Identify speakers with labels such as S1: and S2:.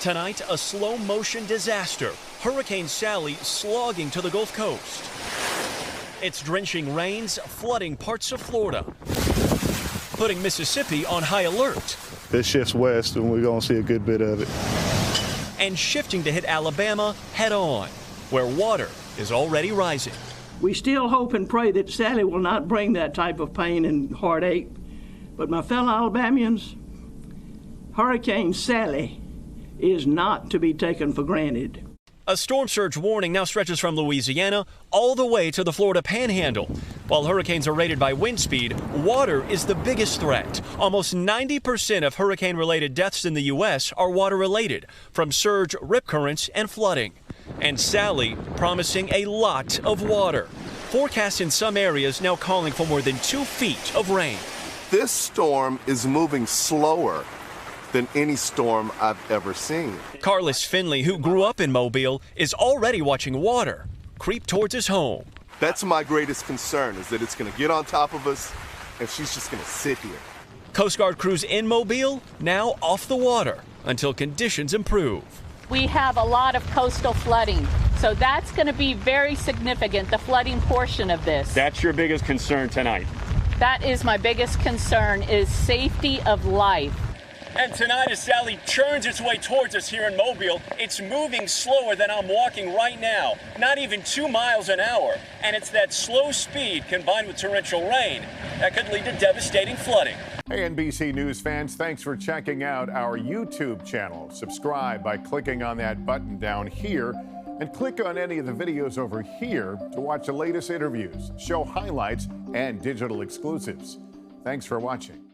S1: Tonight, a slow-motion disaster. Hurricane Sally slogging to the Gulf Coast. It's drenching rains, flooding parts of Florida, putting Mississippi on high alert.
S2: If it shifts west, and we're going to see a good bit of it.
S1: And shifting to hit Alabama head-on, where water is already rising.
S3: We still hope and pray that Sally will not bring that type of pain and heartache. But my fellow Alabamians, Hurricane Sally is not to be taken for granted.
S1: A storm surge warning now stretches from Louisiana all the way to the Florida Panhandle. While hurricanes are rated by wind speed, water is the biggest threat. Almost 90% of hurricane-related deaths in the U.S. are water-related, from surge, rip currents, and flooding. And Sally promising a lot of water. Forecasts in some areas now calling for more than 2 feet of rain.
S4: This storm is moving slower than any storm I've ever seen.
S1: Carlos Finley, who grew up in Mobile, is already watching water creep towards his home.
S4: That's my greatest concern, is that it's going to get on top of us and she's just going to sit here.
S1: Coast Guard crews in Mobile now off the water until conditions improve.
S5: We have a lot of coastal flooding, so that's going to be very significant, the flooding portion of this.
S6: That's your biggest concern tonight?
S5: That is my biggest concern, is safety of life.
S1: And tonight, as Sally churns its way towards us here in Mobile, it's moving slower than I'm walking right now, not even 2 miles an hour. And it's that slow speed combined with torrential rain that could lead to devastating flooding.
S7: Hey, NBC News fans, thanks for checking out our YouTube channel. Subscribe by clicking on that button down here and click on any of the videos over here to watch the latest interviews, show highlights, and digital exclusives. Thanks for watching.